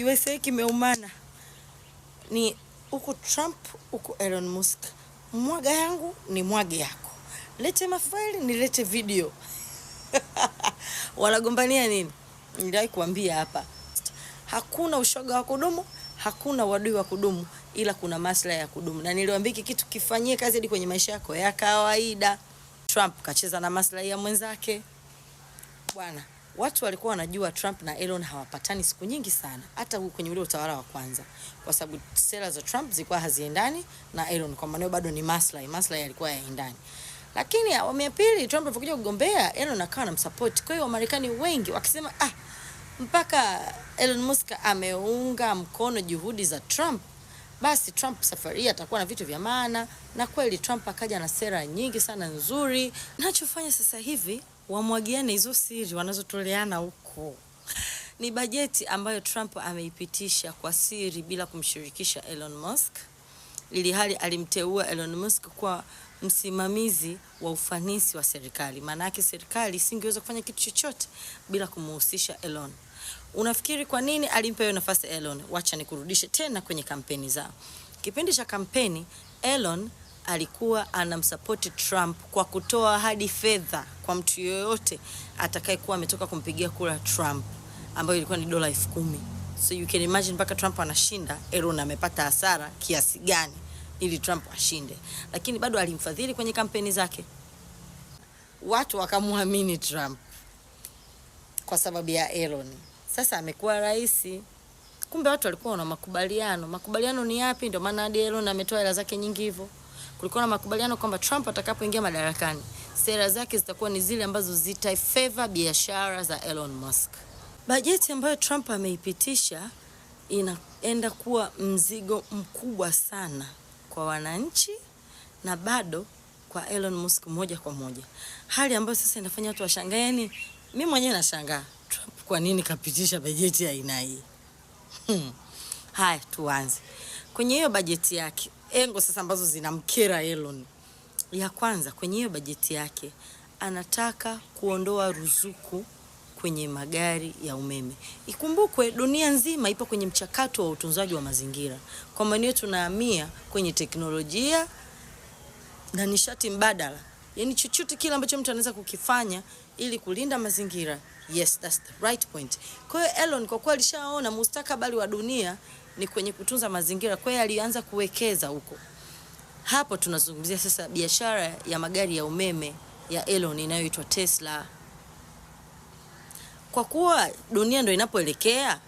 USA kimeumana. Ni huku Trump, huku Elon Musk. Mwaga yangu ni mwage yako. Lete mafaili nilete video. Wanagombania nini? Niliwahi kuambia hapa. Hakuna ushoga wa kudumu, hakuna wadui wa kudumu, ila kuna maslahi ya kudumu. Na niliwaambia kitu kifanyie kazi hadi kwenye maisha yako ya kawaida. Trump kacheza na maslahi ya mwenzake. Bwana, watu walikuwa wanajua Trump na Elon hawapatani siku nyingi sana, hata kwenye ule utawala wa kwanza, kwa sababu sera za Trump zilikuwa haziendani na Elon, kwa maana bado ni maslahi yalikuwa yaendani. Lakini awamu ya pili Trump alipokuja kugombea, Elon akawa anamsupport. Kwa hiyo Wamarekani wengi wakisema mpaka Elon Musk ameunga mkono juhudi za Trump, basi Trump safari atakuwa na vitu vya maana. Na kweli Trump akaja na sera nyingi sana nzuri. Nachofanya sasa hivi wamwagiane hizo siri wanazotoleana huko. Ni bajeti ambayo Trump ameipitisha kwa siri bila kumshirikisha Elon Musk. Ili hali alimteua Elon Musk kwa msimamizi wa ufanisi wa serikali. Maana yake serikali isingeweza kufanya kitu chochote bila kumhusisha Elon. Unafikiri kwa nini alimpa hiyo nafasi Elon? Wacha nikurudishe tena kwenye kampeni zao. Kipindi cha kampeni, Elon alikuwa anamsupport Trump kwa kutoa hadi fedha kwa mtu yoyote atakayekuwa ametoka kumpigia kura Trump, ambayo ilikuwa ni $10,000. So you can imagine mpaka Trump anashinda, Elon amepata hasara kiasi gani ili Trump ashinde. Lakini bado alimfadhili kwenye kampeni zake. Watu wakamwamini Trump kwa sababu ya Elon. Sasa amekuwa rais. Kumbe watu walikuwa na makubaliano. Makubaliano ni yapi? Ndio maana hadi Elon ametoa hela zake nyingi hivyo. Kulikuwa na makubaliano kwamba Trump atakapoingia madarakani, sera zake zitakuwa ni zile ambazo zitaifavor biashara za Elon Musk. Bajeti ambayo Trump ameipitisha inaenda kuwa mzigo mkubwa sana kwa wananchi na bado kwa Elon Musk moja kwa moja. Hali ambayo sasa inafanya watu washangae. Yani mimi mwenyewe nashangaa Trump kwa nini kapitisha bajeti ya aina hii. Haya, tuanze. Kwenye hiyo bajeti yake, engo sasa ambazo zinamkera Elon. Ya kwanza, kwenye hiyo bajeti yake anataka kuondoa ruzuku kwenye magari ya umeme. Ikumbukwe dunia nzima ipo kwenye mchakato wa utunzaji wa mazingira. Kwa maana tunahamia kwenye teknolojia na nishati mbadala. Yaani chochote kile ambacho mtu anaweza kukifanya ili kulinda mazingira. Yes, that's the right point. Kwa hiyo Elon kwa kuwa alishaona mustakabali wa dunia ni kwenye kutunza mazingira, kwa hiyo alianza kuwekeza huko. Hapo tunazungumzia sasa biashara ya magari ya umeme ya Elon inayoitwa Tesla. Kwa kuwa dunia ndio inapoelekea,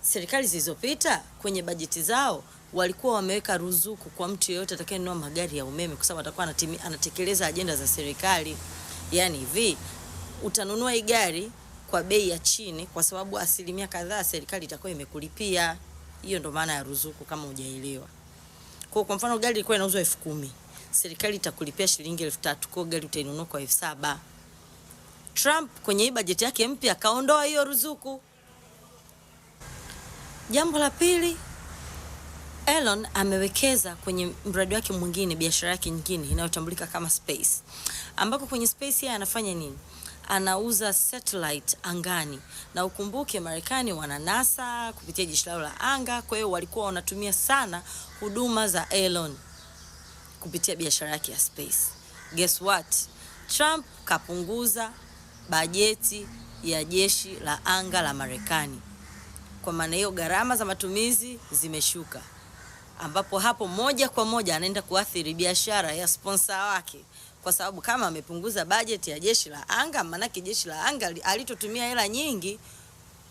serikali zilizopita kwenye bajeti zao walikuwa wameweka ruzuku kwa mtu yeyote atakayenunua magari ya umeme, kwa sababu atakuwa anatekeleza ajenda za serikali. Yaani hivi, utanunua hii gari kwa bei ya chini kwa sababu asilimia kadhaa serikali itakuwa imekulipia. Hiyo ndo maana ya ruzuku kama hujaelewa. Kwa mfano gari ilikuwa inauzwa 10,000, serikali itakulipia shilingi 3,000, kwa gari utainunua kwa 7,000. Trump kwenye hii bajeti yake mpya kaondoa hiyo ruzuku. Jambo la pili, Elon amewekeza kwenye mradi wake mwingine, biashara yake nyingine inayotambulika kama space. Ambako kwenye space yeye anafanya nini? Anauza satellite angani. Na ukumbuke Marekani wana NASA kupitia jeshi lao la anga, kwa hiyo walikuwa wanatumia sana huduma za Elon kupitia biashara yake ya space. Guess what? Trump kapunguza bajeti ya jeshi la anga la Marekani. Kwa maana hiyo gharama za matumizi zimeshuka, ambapo hapo moja kwa moja anaenda kuathiri biashara ya sponsor wake, kwa sababu kama amepunguza bajeti ya jeshi la anga, maana jeshi la anga alitotumia hela nyingi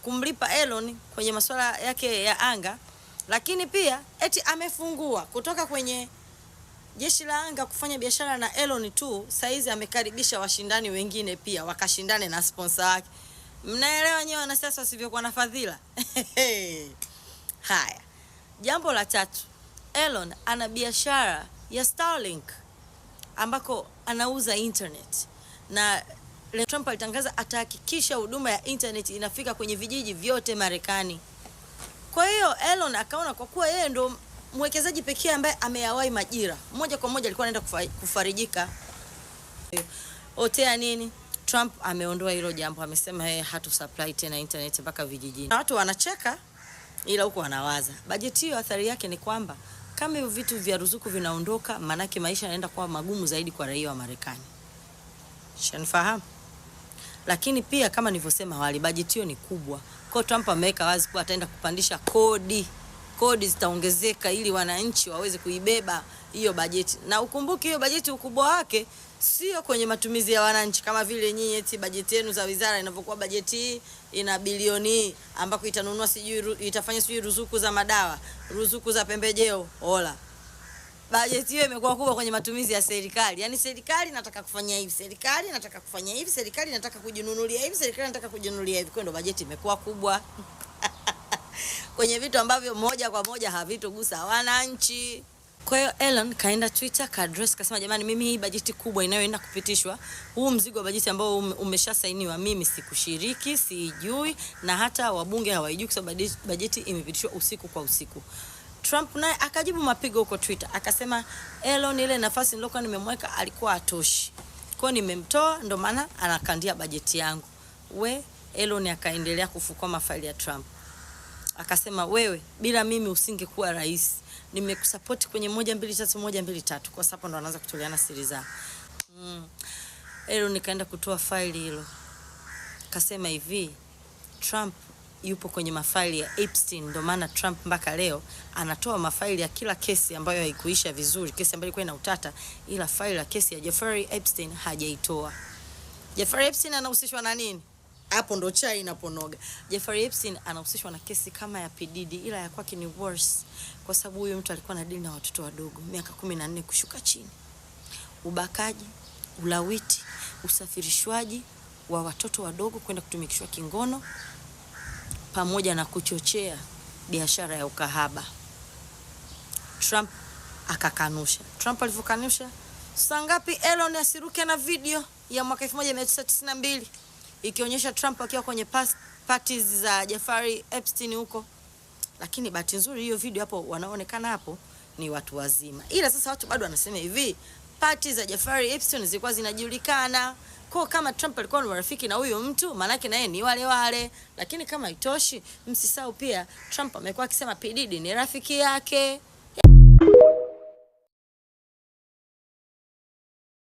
kumlipa Elon kwenye masuala yake ya anga, lakini pia eti amefungua kutoka kwenye jeshi la anga kufanya biashara na Elon tu, saizi amekaribisha washindani wengine pia wakashindane na sponsor wake. Mnaelewa nyewe wanasiasa wasivyokuwa na fadhila. Haya. Jambo la tatu, Elon ana biashara ya Starlink ambako anauza internet. Na Trump alitangaza atahakikisha huduma ya internet inafika kwenye vijiji vyote Marekani. Kwa hiyo Elon akaona kwa kuwa yeye ndo mwekezaji pekee ambaye ameyawahi majira, moja kwa moja alikuwa anaenda kufarijika. Otea nini? Trump ameondoa hilo jambo, amesema yeye hatu supply tena internet mpaka vijijini. Na watu wanacheka ila huko anawaza. Bajeti hiyo athari yake ni kwamba kama hivyo vitu vya ruzuku vinaondoka, manake maisha yanaenda kuwa magumu zaidi kwa raia wa Marekani. Shanifahamu? Lakini pia kama nilivyosema awali, bajeti hiyo ni kubwa. Kwa Trump ameweka wazi kwa ataenda kupandisha kodi. Kodi zitaongezeka ili wananchi waweze kuibeba hiyo bajeti. Na ukumbuke hiyo bajeti ukubwa wake sio kwenye matumizi ya wananchi kama vile nyinyi eti bajeti yenu za wizara inavyokuwa. Bajeti hii ina bilioni ambako itanunua itafanya ruzuku za madawa, ruzuku za pembejeo. Hola. Bajeti hiyo imekuwa kubwa kwenye matumizi ya serikali. Yaani serikali inataka kufanya hivi, serikali inataka kufanya hivi, serikali inataka kujinunulia hivi, serikali inataka kujinunulia hivi. Kwa ndo bajeti imekuwa kubwa. Kwenye vitu ambavyo moja kwa moja havitogusa wananchi. Kwa hiyo Elon kaenda Twitter ka address kasema, jamani, mimi hii bajeti kubwa inayoenda kupitishwa, huu mzigo wa bajeti ambao umeshasainiwa, mimi sikushiriki, sijui, na hata wabunge hawajui kwa sababu bajeti imepitishwa usiku kwa usiku. Trump naye akajibu mapigo huko Twitter, akasema Elon, ile nafasi nilokuwa nimemweka alikuwa atoshi, kwa nimemtoa, ndo maana anakandia bajeti yangu. Elon akaendelea kufukua mafaili ya Trump. Akasema, wewe bila mimi usingekuwa rais. Nimekusupport kwenye 1 2 3 1 2 3. Kwa sababu ndo anaanza kutoleana siri zao. Elon nikaenda kutoa faili hilo. Akasema hivi, Trump yupo kwenye mafaili ya Epstein, ndo maana Trump mpaka leo anatoa mafaili ya kila kesi ambayo haikuisha vizuri, kesi ambayo ilikuwa ina utata, ila faili la kesi ya Jeffrey Epstein hajaitoa. Jeffrey Epstein anahusishwa na nini? Hapo ndo chai inaponoga. Jeffrey Epstein anahusishwa na kesi kama ya P. Diddy, ila ya kwake ni worse kwa sababu huyo mtu alikuwa na dili na watoto wadogo miaka 14 kushuka chini. Ubakaji, ulawiti, usafirishwaji wa watoto wadogo kwenda kutumikishwa kingono, pamoja na kuchochea biashara ya ukahaba. Trump akakanusha. Trump alivyokanusha, saa ngapi Elon asiruke na video ya mwaka 1992 ikionyesha Trump akiwa kwenye parties za Jeffrey Epstein huko. Lakini bahati nzuri hiyo video hapo wanaonekana hapo ni watu wazima. Ila sasa watu bado wanasema hivi, parties za Jeffrey Epstein zilikuwa zinajulikana. Kwa kama Trump alikuwa ni marafiki na huyo mtu, maana yake na yeye ni wale wale. Lakini kama itoshi, msisahau pia Trump amekuwa akisema P. Diddy ni rafiki yake.